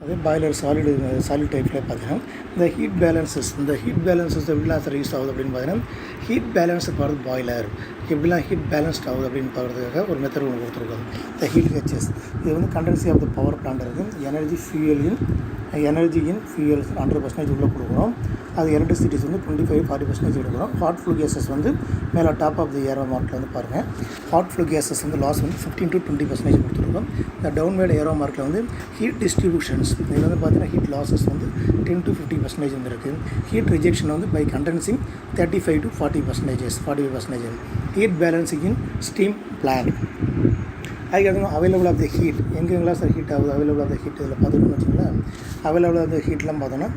அதே boiler solid டைப்பில் பார்த்தீங்கன்னா இந்த ஹீட் பேலன்சஸ் எப்படிலாம் சார் யூஸ் ஆகுது அப்படின்னு பார்த்தீங்கன்னா ஹீட் பேலன்ஸ் பார்க்குறது பாய்லர் எப்படிலாம் ஹீட் பேலன்ஸ்ட் ஆகுது அப்படின்னு பார்க்குறதுக்காக ஒரு மெத்தட் ஒன்று கொடுத்துருக்காங்க. இந்த ஹீட் ஹெச்எஸ் இது வந்து கண்டென்சி ஆஃப் த பவர் பிளான்ட் இருக்குது. எனர்ஜி இன் ஃபியூயல்ஸ் 100% உள்ளே கொடுக்குறோம். அது எலக்ட்ரிசிட்டிஸ் வந்து 25-40% எடுக்கிறோம். ஹாட் ஃப்ளூ கேஸஸ் வந்து மேலே டாப் ஆஃப் தி ஏரோ மார்க்கில் வந்து பாருங்கள். ஹாட் ஃப்ளூ கேஸஸ் வந்து லாஸ் வந்து 15-20% கொடுத்துருக்கோம். இந்த டவுன்வேர்டு ஏரோ மார்க்கில் வந்து ஹீட் டிஸ்ட்ரிபியூஷன்ஸ் இதில் வந்து பார்த்தீங்கன்னா ஹீட் லாஸஸ் வந்து 10-50% வந்துருக்கு. ஹீட் ரிஜெக்ஷன் வந்து by condensing 35-40%. Heat balancing in steam plant. அதுக்கு அவைலபிள் ஆஃப் த ஹீட் எங்கெங்கெல்லாம் சார் ஹீட் ஆகுது அவைலபிள் ஆஃப் த ஹீட் இதில் பார்த்துக்கணும்னு வச்சுங்களேன். அவைலபிள் ஆஃப் த ஹீட்லாம் பார்த்தோன்னா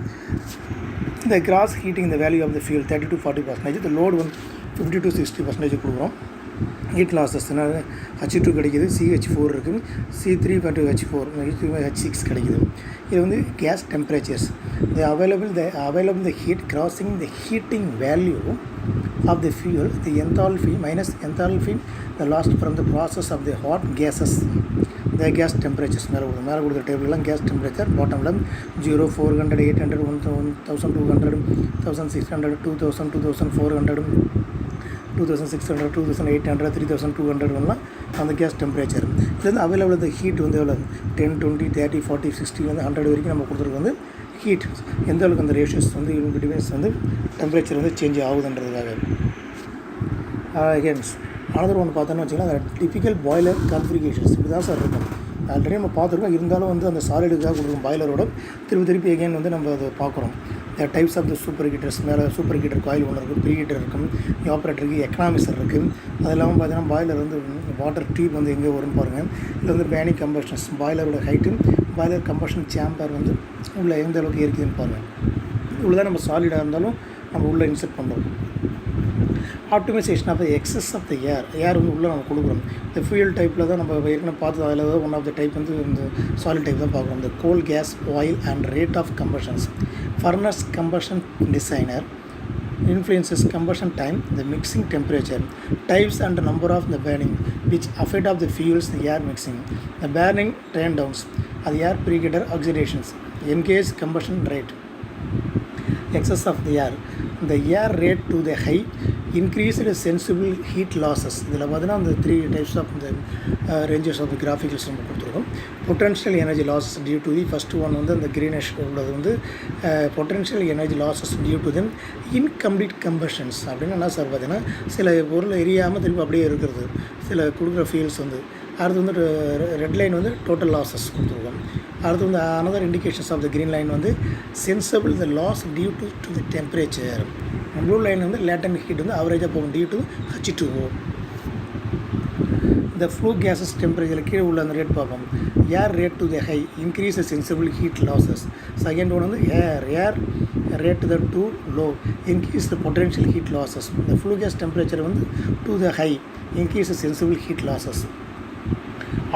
இந்த கிராஸ் ஹீட்டிங் இந்த வேல்யூ ஆஃப் த ஃபியூல் 30-40%. இந்த லோடு வந்து 50-60% கொடுக்குறோம். ஹீட் லாஸஸ் H2 கிடைக்கிது, CH4 இருக்குது, C3H4 H6 கிடைக்கிது. இது வந்து gas temperatures available the heat crossing the heating value of the fuel, the enthalpy minus enthalpy the lost from the process of the hot gases, the gas temperatures. மேலே கொடுத்த டேபிள்லாம் case temperature பாட்டமில் 0, 400, 800, 1200, 1600, 2000, 2400, 2600, 2800, 3200 அந்த case temperature. இது வந்து available the heat வந்து எவ்வளோ 10, 20, 30, 40, 60 வந்து 100 வரைக்கும் நம்ம கொடுத்துருக்கு வந்து ஹீட் எந்த அளவுக்கு அந்த ரேஷியோஸ் வந்து இன்பிட்வீன்ஸ் வந்து டெம்பரேச்சர் வந்து சேஞ்ச் ஆகுதுன்றதுக்காக. அகேன்ஸ் அனதர் ஒன்று பார்த்தோன்னு வச்சிங்கன்னா அந்த டிபிக்கல் பாய்லர் கான்ஃபிகரேஷன்ஸ் இப்படி தான் சார் இருக்கும். ஆல்ரெடி நம்ம பார்த்துருக்கோம். இருந்தாலும் வந்து அந்த சாலிடுக்காக கொடுக்கும் பாய்லரோட திருப்பி எகைன் வந்து நம்ம அதை பார்க்குறோம். Types of the super heaters மேலே சூப்பர் ஹீட்டர் காயில் ஒன்று இருக்குது, ப்ரீ ஹீட்டர் இருக்கும், ஆப்ரேட்டருக்கு எக்கனாமிசர் இருக்குது. அது இல்லாமல் பார்த்தீங்கன்னா பாய்லர் வந்து வாட்டர் டியூப் வந்து எங்கே வரும்னு பாருங்கள். இதில் வந்து பேனிக் கம்பஷன்ஸ் பாய்லரோட ஹைட்டு, பாய்லர் கம்பஷன் சேம்பர் வந்து உள்ளே எந்த அளவுக்கு இருக்குதுன்னு பாருங்கள். உள்ளே தான் நம்ம சாலிடாக இருந்தாலும் நம்ம உள்ளே இன்செர்ட் பண்ணுறோம். Optimization of the excess of the air வந்து உள்ளே நம்ம கொடுக்குறோம். இந்த ஃபியூயல் டைப்பில் தான் நம்ம ஏற்கனவே பார்த்து அதில் தான் ஒன் ஆஃப் த டைப் வந்து இந்த சாலிட் டைப் தான் பார்க்குறோம். இந்த coal gas oil and rate of combustions. Furnace combustion designer influences combustion time, the mixing temperature, types and number of the burning which affect of the fuels the air mixing, the burning turn downs, the air preheater oxidations, engage combustion rate, excess of the air rate to the high, increased sensible heat losses. இதில் பார்த்தீங்கன்னா அந்த 3 types of the ranges of the graphics நம்ம கொடுத்துருக்கோம். Potential energy losses due to the first one வந்து அந்த greenish உள்ளது வந்து potential energy losses due to then incomplete combustions அப்படின்னு என்ன சார் பார்த்தீங்கன்னா சில பொருள் எரியாமல் திருப்பி அப்படியே இருக்கிறது சில கொடுக்குற ஃபியூல்ஸ் வந்து. அடுத்து வந்து ரெட் லைன் வந்து டோட்டல் லாஸஸ் கொடுத்துருக்கோம். அடுத்து வந்து another indications of the green line வந்து sensible the loss due to the temperature. Blue line வந்து லேட்டன் ஹீட் வந்து அவரேஜாக போகும் டியூ டு H2O. இந்த ஃப்ளூ கேஸஸ் டெம்பரேச்சர் கீழே உள்ள அந்த ரேட் பார்ப்போம். Air rate to the high increase sensible heat losses. Second one வந்து air rate to the too low increase the potential heat losses. இந்த flue gas temperature வந்து to the high increase sensible heat losses.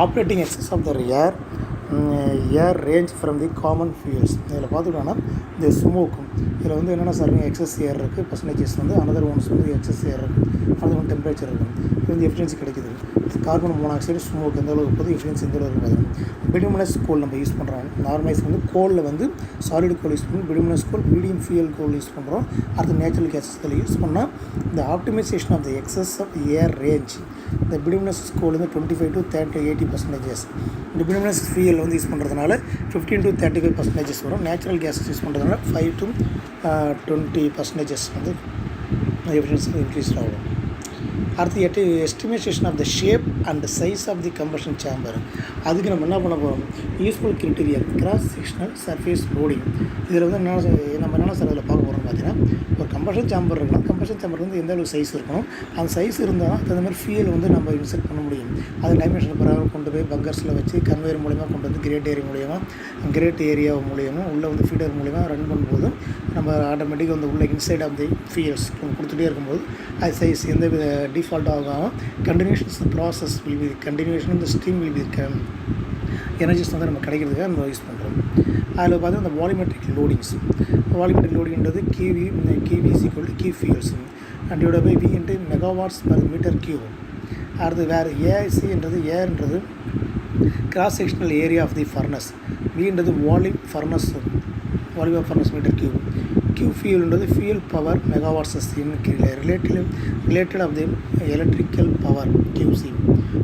Operating excess of the air range from the common fuels. இதில் பார்த்துக்கிட்டோன்னா இந்த ஸ்மோக்கும் இதில் வந்து என்னென்ன sir excess ஏர் இருக்குது percentages வந்து அனதர் ஒன்ஸ் வந்து எக்ஸஸ் ஏர் இருக்குது, அனதர் ஒன் டெம்பரேச்சர் இருக்குது. இது வந்து எஃபிஷியன்சி கிடைக்குது. கார்பன் மோனாக்சைடு ஸ்மோக் எந்த அளவுக்கு போது எஃபிஷியன்சி எந்த அளவுக்கு பார்த்தீங்கன்னா பிடிமினஸ் கோல் நம்ம யூஸ் பண்ணுறோம். நார்மலைஸ் வந்து கோலில் வந்து சாலிட் கோல் யூஸ் பண்ணி bituminous coal medium fuel coal use பண்ணுறோம். அடுத்து நேச்சுரல் கேஸஸ் இதில் யூஸ் பண்ணால் இந்த optimization of the excess of air range இந்த பிடிமினஸ் கோல் வந்து 25-30-80%. இந்த பிடிமினஸ் ஃபியூயல் வந்து யூஸ் பண்ணுறதுனால 15-35% வரும். நேச்சுரல் கேஸஸ் யூஸ் பண்ணுறதுனால 5-20% வந்து எஃபிஷியன்சி இன்க்ரீஸ் ஆகும். அடுத்து estimation of the shape and size of the combustion chamber. அதுக்கு நம்ம என்ன பண்ண போகிறோம் useful criteria cross sectional surface loading. இதில் வந்து நம்ம என்னென்ன சார் அதில் பார்க்க போகிறோம் பார்த்தீங்கன்னா ஒரு கம்பஷன் சேம்பர் இருக்கணும். கம்பஷன் சேம்பர் வந்து எந்த அளவுக்கு சைஸ் இருக்கணும், அந்த சைஸ் இருந்தால் தான் அந்த மாதிரி ஃபியூல் வந்து நம்ம இன்செர்ட் பண்ண முடியும். அது டைமென்ஷன் பிரகாரம் கொண்டு போய் பங்கர்ஸில் வச்சு கன்வேயர் மூலிமா கொண்டு வந்து கிரேட் ஏரியா மூலியமாக உள்ளே வந்து ஃபீடர் மூலிமா ரன் பண்ணும்போது நம்ம ஆட்டோமேட்டிக்காக வந்து உள்ள இன்சைட் ஆஃப் தி ஃபியூல்ஸ் கொடுத்துட்டே இருக்கும்போது அது சைஸ் எந்த டிஃபால்ட் ஆகாமல் continuations process will be continuation இந்த ஸ்ட்ரீம் வில் பி எனர்ஜிஸ் வந்து நம்ம கிடைக்கிறதுக்காக நம்ம யூஸ் பண்ணுறோம். அதில் பார்த்தீங்கன்னா இந்த வால்யூமெட்ரிக் லோடிங்கிறது கிவி கீ fuels divide by V × megawatts per metre cube. அடுத்து வேறு ஏன்றது cross sectional area of the furnace. வின்றது volume furnace, volume of furnace metre cube. Q fuelன்றது fuel power megawatts related of the electrical power QC.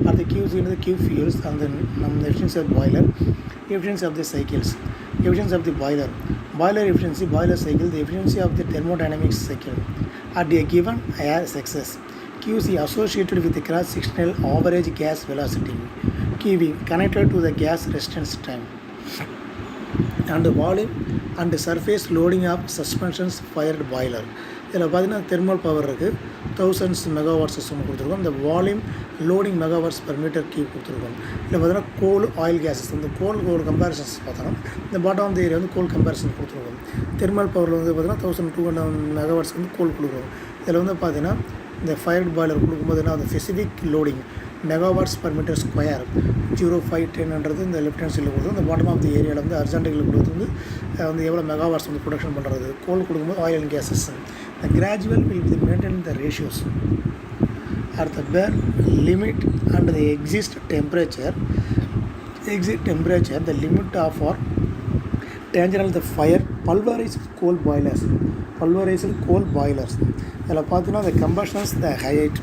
அடுத்து QCன்றது Q fuels அந்த நம்ம efficiency of boiler, efficiency of the cycles, efficiency of the boiler, boiler efficiency, boiler cycle, the efficiency of the thermodynamics cycle at a given air success. QC associated with the cross-sectional average gas velocity. QV connected to the gas resistance time. And the volume and the surface loading of suspensions fired boiler. இதில் பார்த்தீங்கன்னா thermal power இருக்குது, 1000 megawatts system கொடுத்துருக்கோம். இந்த volume loading megawatts per metre cube கொடுத்துருக்கோம். இதில் பார்த்தீங்கன்னா கோல் oil gases, இந்த கோல் comparisons பார்த்தோன்னா இந்த பாட்டம் ஆஃப் த ஏரியா வந்து கோல் கம்பேரிசன் கொடுத்துருக்கோம். தெர்மல் பவரில் வந்து பார்த்தீங்கன்னா 1200 மெகாவாட்ஸ் வந்து கோல் கொடுக்குறோம். இதில் வந்து பார்த்தீங்கன்னா இந்த ஃபயர்டு பாய்லர் கொடுக்கும்போது என்ன அந்த specific loading megawatts per metre square 0510ன்றது இந்த லெஃப்ட் ஹேண்ட் சைடில் கொடுத்து, இந்த பாட்டம் ஆஃப் தி ஏரியாவில் வந்து அர்ஜென்டிக்கில் கொடுத்து வந்து எவ்வளோ மெகாவாட்ஸ் வந்து ப்ரொடக்ஷன் பண்ணுறது. கோல் கொடுக்கும்போது oil and gases. The gradual will be maintained the ratios at the bare limit and the exit temperature, the limit of or tangential the fire pulverized coal boilers. இதில் பார்த்தீங்கன்னா the combustion height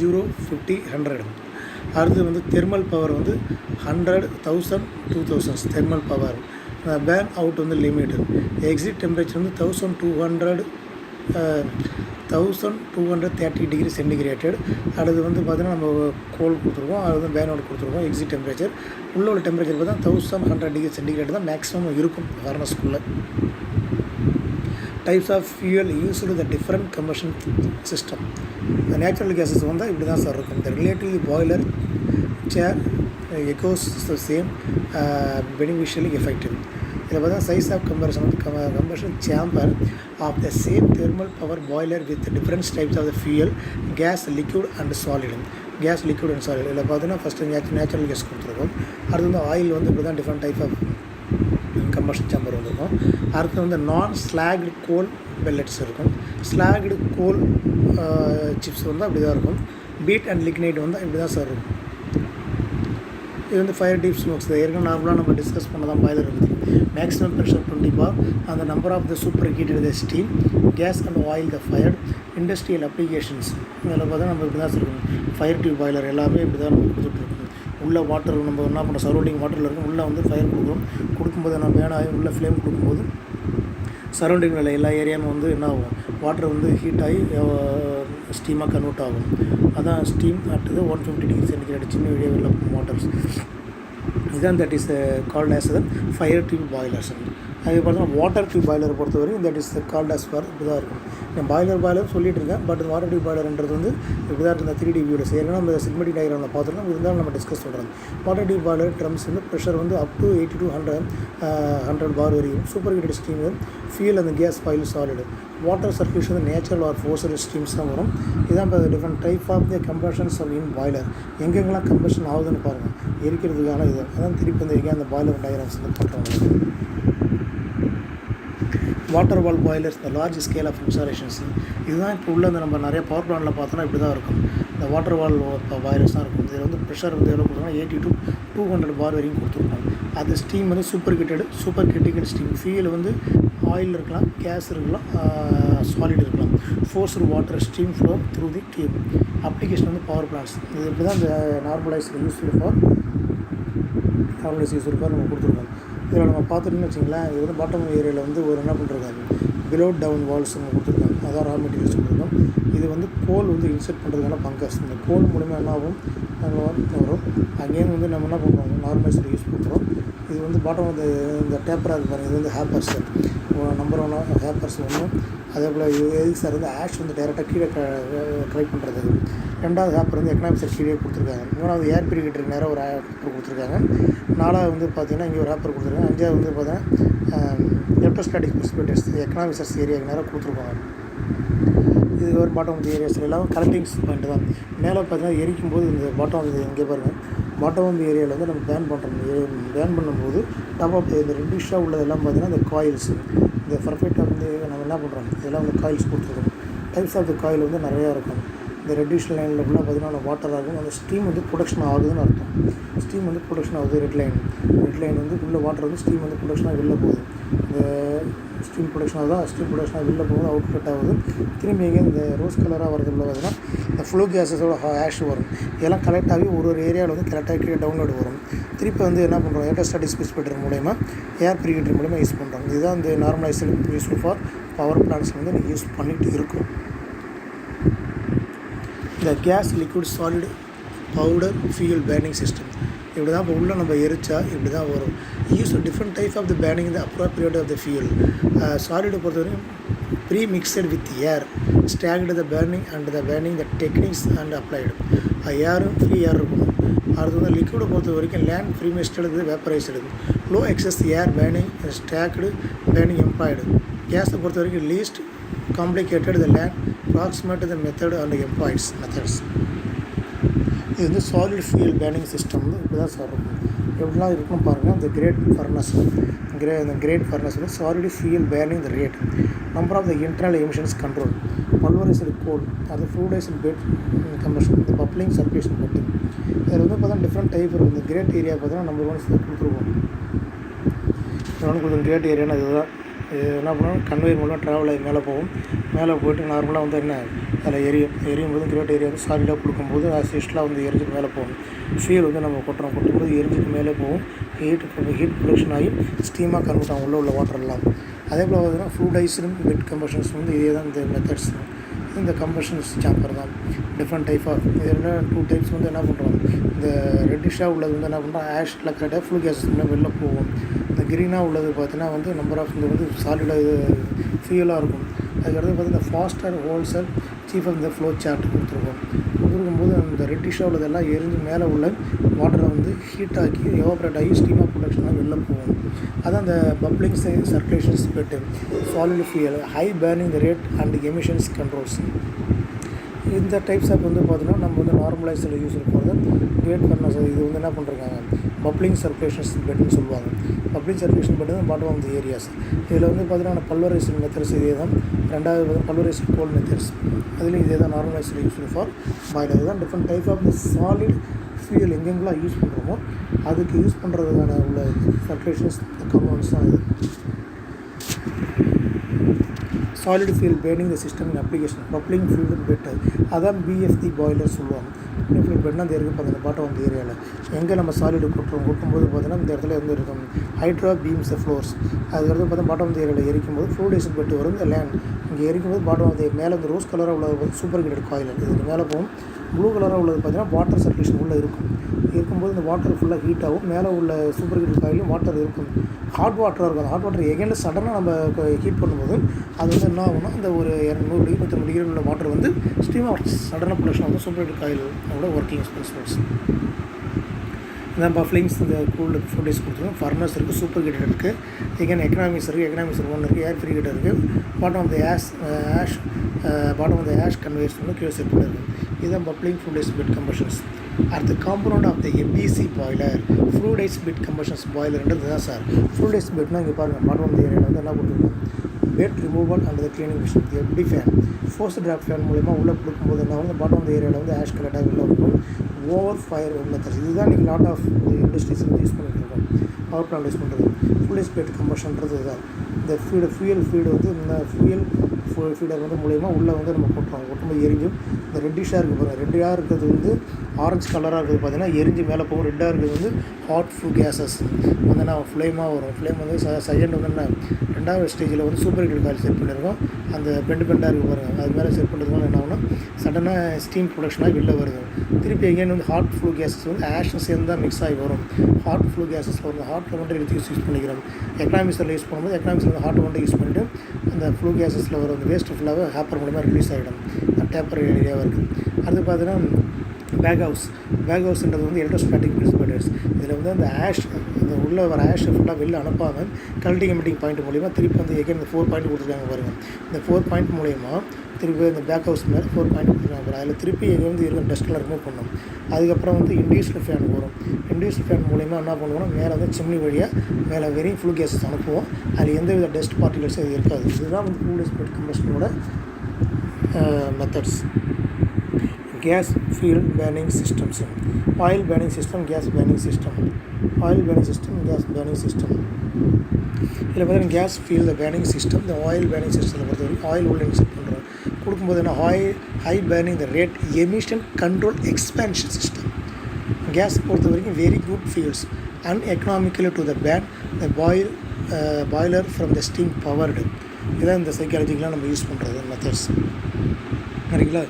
0, 50, 100. அடுத்து வந்து thermal power வந்து 100, 1000, 2000 thermal power. Burn out வந்து limit. Exit temperature வந்து 1230 degree சென்டிகிரேட்டட். அடுத்து வந்து பார்த்தீங்கன்னா நம்ம கோல் கொடுத்துருக்கோம், அது வந்து பேர்ன் அவுட் கொடுத்துருக்கோம். எக்ஸிட் டெம்பரேச்சர் உள்ள டெம்பரேச்சர் பார்த்தா 1100 டிகிரி சென்டிகிரேட் தான் மேக்ஸிமம் இருக்கும் ஃபர்னஸ்க்குள்ளே. Types of fuel used the different combustion system. இந்த நேச்சுரல் கேஸஸ் வந்து இப்படி தான் சார் இருக்கும். இந்த ரிலேட்டிவ்லி பாய்லர் சேர் எக்கோஸ் சேம் பெனிஃபிஷியலி எஃபெக்டிவ். இதில் பார்த்தா சைஸ் ஆஃப் கம்பேரிசன் வந்து combustion chamber of the same thermal power boiler with different types of the fuel, gas, liquid and solid. இதில் பார்த்தீங்கன்னா ஃபஸ்ட்டு நேச்சுரல் கேஸ் கொடுத்துருக்கோம். அடுத்து வந்து ஆயில் வந்து இப்படி தான் different type of combustion chamber வந்துருக்கும். அடுத்து வந்து நான் ஸ்லாக்டு கோல் பெல்லட்ஸ் இருக்கும். ஸ்லாக்டு கோல் சிப்ஸ் வந்து அப்படி தான் இருக்கும். பீட் அண்ட் லிக்னைட் வந்து இப்படி தான் சார் இருக்கும். இது வந்து ஃபயர் டீப் ஸ்மோக்ஸ். ஏற்கனவே நார்மலாக நம்ம டிஸ்கஸ் பண்ண தான் பாய்லர் இருக்குது. மேக்ஸிமம் ப்ரெஷர் 20 bar, அந்த number of the super heated the steam, gas and oil the fired. Industrial applications இதில் பார்த்தா நம்ம இப்படி தான் இருக்கும். ஃபயர் டியூப் பாய்லர் எல்லாமே இப்படி தான் நம்ம கொடுத்துட்ருக்கோம். உள்ள வாட்டர் நம்ம என்ன பண்ணுறோம், சரௌண்டிங் வாட்டரில் இருக்கும், உள்ளே வந்து ஃபயர் கொடுக்கும்போது நம்ம வேணாம் உள்ள ஃப்ளேம் கொடுக்கும்போது சரௌண்டிங்கில் எல்லா ஏரியாவும் வந்து என்ன ஆகும், வாட்டர் வந்து ஹீட் ஆகி ஸ்டீமாக கன்வெர்ட் ஆகும். அதான் ஸ்டீம் அட்டுது 150 டிகிரி சென்டிகிரேட் சின்ன வீடியோ உள்ள வாட்டர்ஸ். இதுதான் that is called as the fire tube boilers. அது பார்த்தீங்கன்னா வாட்டர் டியூப் பாய்லரை பொறுத்தவரைக்கும் that is called as for இப்படி தான் இருக்கும். நான் பாய்லர் சொல்லிட்டு இருக்கேன், பட் வாட்டர் டியூப் பாய்லர்ன்றது வந்து இப்படி தான் இருக்குது. 3D வியூவில் ஏற்கனவே நம்ம சிக்மெட்டிக் டயக்ராமில் பார்த்துருக்கோம், இருந்தாலும் நம்ம டிஸ்கஸ் பண்ணுறோம். வாட்டர் டியூப் பாய்லர் ட்ரம்ஸ் வந்து ப்ரெஷர் வந்து அப் டு 80 to 100 bar வரையும். சூப்பர் ஹீட்டட் ஸ்டீம் ஃபியூல் அந்த gas oil solid. Water circulation வந்து நேச்சுரல் ஆர் ஃபோர்ஸ்டு ஸ்டீம்ஸ் தான் வரும். இதுதான் இப்போ different type of the combustions of in boiler. எங்கெங்கெல்லாம் கம்பஷன் ஆகுதுன்னு பாருங்கள், எரிக்கிறதுக்கான இது அதான் திருப்பி அந்த பாய்லர் டயக்ராம்ஸ் வந்து பண்ணுறோம். வாட்டர் வால் பாய்லர்ஸ், இந்த லார்ஜ் ஸ்கேல் ஆஃப் இன்ஸ்டாலேஷன்ஸ். இதுதான் இப்போ உள்ள நம்ம நிறைய பவர் பிளான்ட்டில் பார்த்தோன்னா இப்படி தான் இருக்கும். இந்த வாட்டர் வால் பாய்லர்ஸ் தான் இருக்கும். இதில் வந்து ப்ரெஷர் வந்து எவ்வளோ கொடுத்தோம்னா 80 to 200 bar வரைக்கும் கொடுத்துருக்கோம். அது ஸ்டீம் வந்து சூப்பர் கிரிட்டிக்கல் ஸ்டீம். ஃபியூல் வந்து ஆயில் இருக்கலாம், கேஸ் இருக்கலாம், சாலிட் இருக்கலாம். Forced water steam flow through the tube. Application வந்து பவர் பிளான்ட்ஸ். இது இப்படி தான் இந்த நார்மலைஸ் யூஸ்ஃபுல் ஃபார் நம்ம கொடுத்துருக்கோம். இதில் நம்ம பார்த்துட்டோம்னு வச்சிங்களேன், இது வந்து பாட்டம் ஏரியாவில் வந்து ஒரு என்ன பண்ணுறாங்க, பிலோ டவுன் வால்ஸ் நம்ம கொடுத்துருக்காங்க. அதான் ரா மெட்டீரியல்ஸ் கொடுத்துருக்கோம். இது வந்து கோல் வந்து இன்செர்ட் பண்ணுறதுக்கான பங்கர்ஸ். இந்த கோல் மூலிமா என்ன ஆகும், வரும். அங்கேயும் வந்து நம்ம என்ன பண்ணுறோம், நார்மலைஸில் யூஸ் பண்ணுறோம். இது வந்து பாட்டம் வந்து இந்த டேப்பராக இருக்கு பாருங்கள், இது வந்து ஹேப்பர்ஸ் நம்பர் 1 ஹேப்பர்ஸ் ஒன்று. அதே போல் எதுக்கு சார் வந்து ஆஷ் வந்து டைரெக்டாக கீழே ட்ரை பண்ணுறது. 2வது ஹேப்பர் வந்து எக்கனாமிக்ஸர் கீழே கொடுத்துருக்காங்க. 3வது ஏர் பிரிகேட்டருக்கு நேராக ஒரு ஹேப்பர் கொடுத்துருக்காங்க. 4வது வந்து பார்த்திங்கன்னா இங்கே ஒரு ஹேப்பர் கொடுத்துருக்காங்க. 5வது வந்து பார்த்தீங்கன்னா எலக்ட்ரோஸ்டாட்டிக் ப்ரெசிபிட்டேட்ஸ் எக்கனாமிக்ஸர்ஸ் ஏரியாவுக்கு நேராக கொடுத்துருக்காங்க. இது ஒரு பாட்டம் வந்து ஏரியாஸில் எல்லாம் கலெக்டிங்ஸ் பாயிண்ட் தான். மேலே பார்த்தீங்கன்னா எரிக்கும் போது இந்த பாட்டம் வந்து இங்கே பாருங்கள், பாட்டம் வந்து ஏரியாவில் வந்து நம்ம பேன் பண்ணும்போது டாப் ஆஃப் இந்த ரெட்டிஷாக உள்ளதெல்லாம் பார்த்தீங்கன்னா இந்த காயில்ஸ், இந்த பர்ஃபெக்டாக வந்து நம்ம என்ன பண்ணுறோம், இதெல்லாம் வந்து காயில்ஸ் கொடுத்துருக்கோம். டைப்ஸ் ஆஃப் த காயில் வந்து நிறையா இருக்கும். இந்த ரெட்டிஷ் லைனில் ஃபுல்லாக பார்த்தீங்கன்னா வாட்டராக இருக்கும். அந்த ஸ்டீம் வந்து ப்ரொடக்ஷன் ஆகுதுன்னு அர்த்தம். ஸ்டீம் வந்து ப்ரொடக்ஷன் ஆகுது. ரெட் லைன் வந்து உள்ள வாட்டர் வந்து ஸ்டீம் வந்து ப்ரொடக்ஷனாக வெளில போகுது. இந்த ஸ்டீம் ப்ரொடக்ஷனாக தான் ஸ்டீம் ப்ரொடக்ஷனாக வெளில போகுது, அவுட்லெட் ஆகுது. திரும்பி எங்கே இந்த ரோஸ் கலராக வரதுக்குள்ள பார்த்தீங்கன்னா இந்த ஃப்ளூ கேஸஸோட ஆஷ் வரும். இதெல்லாம் கலெக்ட் ஆகி ஒரு ஏரியாவில் வந்து கரெக்டாக கீழே டவுன்லோடு வரும். திருப்பி வந்து என்ன பண்ணுறோம், எலக்ட்ரோஸ்டாட்டிக் பிரிசிபிட்டர் மூலமா ஏர் பிரிகேட்டர் மூலமாக யூஸ் பண்ணுறோம். இதுதான் இந்த normalization useful for power plants வந்து நீங்கள் யூஸ் பண்ணிட்டு இருக்கோம். இந்த gas liquid solid powder fuel burning system இப்படி தான் இப்போ உள்ளே நம்ம எரிச்சா இப்படி தான் வரும். Use different type of the burning the appropriate of the fuel. சாலிடை பொறுத்தவரைக்கும் pre mixed with air stocked the burning and the burning the techniques and applied. ஏரும் ஃப்ரீ ஏர் இருக்கணும். அடுத்து வந்து லிக்விடை பொறுத்த வரைக்கும் land free mixed வேப்பரைஸ்டு low excess ஏர் burning stocked burning employed. கேஸை பொறுத்த வரைக்கும் least complicated the land proximate the method and employees methods. இது வந்து சாலிட் ஃபியூல் பேர்னிங் சிஸ்டம் வந்து இப்படி தான் சார் இருக்கும். எப்படிலாம் இருக்குன்னு பாருங்கள். இந்த கிரேட் ஃபர்னஸ் வந்து solid fuel burning the rate number of the internal emissions control pulverised coal அது ஃப்ளூடைஸ்டு பெட் கம்பஷன் இந்த பப்ளிங் சர்க்குலேஷன் பெட்டிங். இதில் வந்து பார்த்தா டிஃப்ரெண்ட் டைப் இருக்கும். இந்த கிரேட் ஏரியா பார்த்தீங்கன்னா நம்பர் 1 கொடுத்துருவோம். கொஞ்சம் கிரேட் ஏரியானா இதுதான். இது என்ன பண்ணுவோம், கன்வேயர் மூலம் ட்ராவல் ஆகி மேலே போகும். மேலே போய்ட்டு நார்மலாக வந்து என்ன அதில் எரியும் போது கிரேட் ஏரியா வந்து சாலிடாக கொடுக்கும்போது ஆசிஸ்டெலாம் வந்து எரிஞ்சிட்டு மேலே போகும். ஃபியூல் வந்து நம்ம கொட்டும்போது எரிஞ்சிட்டு மேலே போகும். ஹீட் ப்ரொடக்ஷன் ஆகி ஸ்டீமாக கன்வெர்ட் ஆகும் உள்ள வாட்டர்லாம். அதே போல் பார்த்தீங்கன்னா ஃப்ளூடைஸ்டு பெட் கம்பஷன்ஸ் வந்து இதே தான் இந்த மெத்தட்ஸ். இந்த கம்பஷன்ஸ் சாம்பர் தான் டிஃப்ரெண்ட் டைப் ஆஃப். இதில் 2 டைப்ஸ் வந்து என்ன பண்ணுறோம், இந்த ரெட்டிஷாக உள்ளது வந்து என்ன பண்ணுறோம் ஆஷில் கரெக்டாக ஃப்ளூ கேஸஸ் வெளில போகும். இந்த க்ரீனாக உள்ளது பார்த்தீங்கன்னா வந்து நம்பர் ஆஃப் இந்த வந்து சாலிடாக இது ஃபியூலாக இருக்கும். அதுக்கடுத்து பார்த்தீங்கன்னா ஃபாஸ்டர் ஹோல்சர் சீஃப் ஆஃப் இந்த ஃப்ளோ சார்ட் கொடுத்துருக்கும்போது அந்த ரெட்டிஷாக உள்ளதெல்லாம் எரிஞ்சு மேலே உள்ள வாட்டரை வந்து ஹீட் ஆக்கி எவாப்ரேட் ஆகி ஸ்டீமாக ப்ரொடக்ஷனாக வெளில போகும். அதான் அந்த bubbling circulations bed solid fuel high burning the rate and emissions controls. இந்த டைப்ஸ் ஆஃப் வந்து பார்த்தீங்கன்னா நம்ம வந்து நார்மலைஸில் யூஸ் போகிறது கிரேட் ஃபர்னஸ். இது வந்து என்ன பண்ணுறாங்க பப்ளிங் சர்க்குலேஷன்ஸ் பெட்டுன்னு சொல்லுவாங்க. பப்ளிங் சர்க்குலேஷன் பெட்டு தான் பாட்டம் ஆஃப் தி ஏரியாஸ். இதில் வந்து பார்த்தீங்கன்னா பல்வரைசேஷன் மெத்தட்ஸ் இதே தான். ரெண்டாவது பல்வரைசேஷன் கோல் மெத்தட்ஸ் அதுலேயும் இதே தான் நார்மலைஸில் யூஸ் ஃபார் பாய்லர். இதுதான் different type of the solid fuel எங்கெங்கெல்லாம் யூஸ் பண்ணுறோமோ அதுக்கு யூஸ் பண்ணுறதுக்கான உள்ள சர்க்குலேஷன்ஸ் கம்பவுண்ட்ஸ் தான் இது. Solid fuel burning the system in application bubbling fuel bed அதான் பிஎஃப்டி பாய்லர் சொல்லுவாங்க. ஃபியூல் பெட்னா அந்த இருக்குது பார்த்தீங்கன்னா பாட்டம் அந்த ஏரியாவில் எங்கே நம்ம சாலிடு கொட்டும்போது பார்த்தீங்கன்னா இந்த இடத்துல வந்து இருக்கும் ஹைட்ரா பீம்ஸ் ஃப்ளோர்ஸ். அதுக்கடுத்து பார்த்தா பாட்டம் அந்த ஏரியாவில் எரிக்கும்போது ஃப்ளூடைஸ்டு பெட் வரும். இந்த லேண்ட் இங்கே எரிக்கும்போது பாட்டம் வந்து மேலே வந்து ரோஸ் கலராக உள்ளது வந்து சூப்பர் ஹீட்டட் காயில் இதுக்கு மேலே போகும். ப்ளூ கலராக உள்ளது பார்த்தீங்கன்னா வாட்டர் சர்க்குலேஷன் உள்ளே இருக்கும்போது இந்த வாட்டர் ஃபுல்லாக ஹீட் ஆகும். மேலே உள்ள சூப்பர் ஹீட்டட் காயிலும் வாட்டர் இருக்கும். ஹாட் வாட்டராக இருக்கும். ஹாட் வாட்டர் எகைனில் சடனாக நம்ம ஹீட் பண்ணும்போது அது வந்து என்ன ஆகும்னா இந்த ஒரு 200 டிகிரி 150 டிகிரி உள்ள வாட்டர் வந்து ஸ்டீமாக சடனாக ப்ரொடக்ஷன் வந்து சூப்பர் ஹீட்டட் காயிலோட ஒர்க்கிங் பிரின்சிபல்ஸ். இந்த பஃப்ளிங்ஸ் இந்த கூல்டு ஃபுட்டேஜ் கொடுத்துருக்கோம். ஃபர்னஸ் இருக்குது, சூப்பர் ஹீட்டர் இருக்குது, எகைன் எக்கனாமிக்ஸ் இருக்குது, எக்கனாமிக்ஸ் 1 இருக்குது, ஏர் ஃப்ரீ ஹீட்டர் இருக்குது. Bottom of the ash conveyors வந்து கீழே செட் பண்ணிருக்கு. இதுதான் பப்ளிங் ஃபுட்டேஜ் பெட் கம்பஷன்ஸ். அடுத்த component of the MBC boiler fluidised bed combustions பாய்லர்ன்றது தான் சார். ஃப்ளூடைஸ் பெட்னா இங்கே பாருங்கள் பாட்டம் ஆஃப் த ஏரியாவில் வந்து என்ன கொடுத்துருக்கோம் bed removal and the cleaning machine எப்படி ஃபேன் ஃபோர்ஸ் டிராப் ஃபேன் மூலிமா உள்ளே கொடுக்கும்போது என்ன வந்து பாட்டம் ஆஃப் த ஏரியாவில் வந்து ஆஷ் கலெக்டாக வெளில இருக்கும். ஓவர் ஃபயர் மெத்தட்ஸ் இதுதான் நீங்கள் லாட் ஆஃப் இண்டஸ்ட்ரீஸ் வந்து யூஸ் பண்ணிட்டு இருக்கோம். பவர் பிளான்ட் யூஸ் பண்ணுறது ஃபுல்லேஸ் பெட் கம்பஷன்றது இதுதான். இந்த ஃபியூல் வந்து இந்த ஃபீடர் வந்து மூலயமா உள்ளே வந்து நம்ம கொட்டும்போது எரிஞ்சும். இந்த ரெட்டிஷாக இருக்குது பாருங்கள், ரெட்டாக இருக்கிறது வந்து ஆரஞ்சு கலராக இருக்குது பார்த்தீங்கன்னா எரிஞ்சு மேலே போகும். ரெட்டாக இருக்கிறது வந்து ஹாட் ஃப்ளூ கேஸஸ் வந்து நான் ஃப்ளேமாக வரும். ஃப்ளேம் வந்து செகண்ட் வந்து என்ன 2வது ஸ்டேஜில் வந்து சூப்பர் ஹீட்டட் காயில் செட் பண்ணியிருக்கோம். அந்த பெண்டாக இருக்குது பாருங்கள் அது மேலே செட் பண்ணுறதுனால என்ன ஆகுனா சடனாக ஸ்டீம் ப்ரொடக்ஷனாக வெளில வருது. திருப்பி எங்கேயும் வந்து ஹாட் ஃப்ளூ கேஸஸ் வந்து ஆஷும் சேர்ந்து தான் மிக்ஸ் ஆகி வரும். ஹாட் ஃப்ளூ கேஸஸ் வரும். ஹாட்டில் மட்டும் எடுத்து யூஸ் பண்ணிக்கிறோம். எக்கனாமிக்ஸில் யூஸ் பண்ணும்போது எக்கனாமிக்ஸில் வந்து ஹாட் மட்டும் யூஸ் பண்ணிவிட்டு அந்த ஃப்ளூ கேஸஸில் வர அந்த வேஸ்ட் ஃபுல்லாக ஹேப்பர் மூலமாக ரிலீஸ் ஆகிடும். டேப்பர் ஏரியாவாக இருக்குது. அடுத்து பார்த்தீங்கன்னா பேக் ஹவுஸ்ன்றது வந்து எலக்ட்ரோஸ்டாட்டிக் பிரிசிபிட்டர்ஸ். இதில் வந்து அந்த ஆஷ் இந்த உள்ளே வர ஆஷை ஃபுல்லாக வெளில அனுப்பாமல் கலெக்டிங் எமிட்டிங் பாயிண்ட் மூலிமா திருப்பி வந்து எகைன் இந்த 4 பாயிண்ட் கொடுத்துருக்காங்க பாருங்கள். இந்த 4 பாயிண்ட் மூலிமா திருப்பி இந்த பேக் ஹவுஸ் மேலே 4 பாயிண்ட் கொடுத்துருக்காங்க பாருங்கள். அதில் திருப்பி எங்கே வந்து இருக்கிற டஸ்ட்லாம் ரிமூவ் பண்ணணும். அதுக்கப்புறம் வந்து இண்டியூஸ்டு ஃபேன் வரும். இண்டியூஸ்டு ஃபேன் மூலிமா என்ன பண்ணுவோம்னா மேலே வந்து சிம்னி வழியாக மேலே வெறும் ஃப்ளூ கேஸஸ் அனுப்புவோம். அதில் எந்த வித டஸ்ட் பார்ட்டிகல்ஸும் இது இருக்காது. இதுதான் வந்து ஃப்ளூடைஸ் பெட் கம்பஷனோட methods. gas fuel burning systems, oil burning system, gas burning system, oil burning system, gas burning system. இதில் பார்த்தீங்கன்னா கேஸ் ஃபியூல் பேர்னிங் சிஸ்டம், இந்த ஆயில் பேர்னிங் சிஸ்டத்தை பொறுத்த வரைக்கும் ஆயில் உள்ள இன்செக்ட் பண்ணுறோம். கொடுக்கும்போது என்ன high burning the rate emission control expansion system. Gas பொறுத்த வரைக்கும் very good fuels and economically to the burn the boiler from the steam powered. இதான் இந்த சைக்காலஜிக்கெலாம் நம்ம யூஸ் பண்ணுறது மெத்தட்ஸ் சரிங்களா.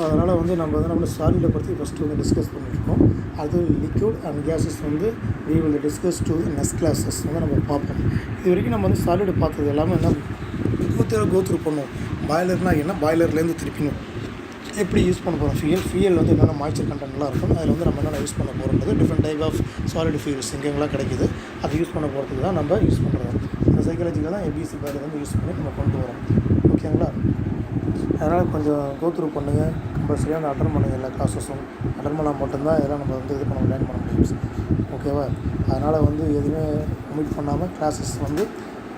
அதனால் வந்து நம்ம சாலிடை பற்றி ஃபஸ்ட்டு வந்து டிஸ்கஸ் பண்ணியிருக்கோம். அது லிக்விட் அண்ட் கேஸஸ் வந்து we will discuss to the next classes வந்து நம்ம பார்ப்போம். இது வரைக்கும் நம்ம வந்து சாலிடு பார்த்தது எல்லாமே என்ன கோத்ரூ பண்ணுவோம். பாய்லர்னால் என்ன, பாய்லர்லேருந்து திருப்பிணும் எப்படி யூஸ் பண்ண போகிறோம், ஃபியூயல் வந்து என்னென்ன மாய்ச்சர் கண்டென்ட்லாம் இருக்கும், அதில் வந்து நம்ம என்னென்ன யூஸ் பண்ண போகிறோன்றது different type of solid fuels எங்கெங்கெல்லாம் கிடைக்குது அதை யூஸ் பண்ண போகிறதுக்கு தான் நம்ம யூஸ் பண்ணுறோம். இந்த சைக்காலஜியில் தான் ஏபிசி பாய்லர் வந்து யூஸ் பண்ணி நம்ம கொண்டு வரோம். ஓகேங்களா. அதனால் கொஞ்சம் கோத்ரூ பண்ணுங்கள், கம்பல்சரியாக அந்த அட்டன் பண்ணுங்கள். எல்லா கிளாஸஸும் அட்டன் பண்ணால் மட்டும்தான் இதெல்லாம் நம்ம வந்து லேர்ன் பண்ண முடியும். ஓகேவா. அதனால் வந்து எதுவுமே ஒமிட் பண்ணாமல் கிளாஸஸ் வந்து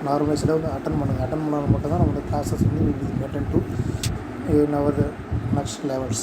நார்மலைஸ்டாக வந்து அட்டன் பண்ணுங்கள். அட்டன் பண்ணால் மட்டும்தான் நம்ம கிளாஸஸ் வந்து maintain to in our next levels.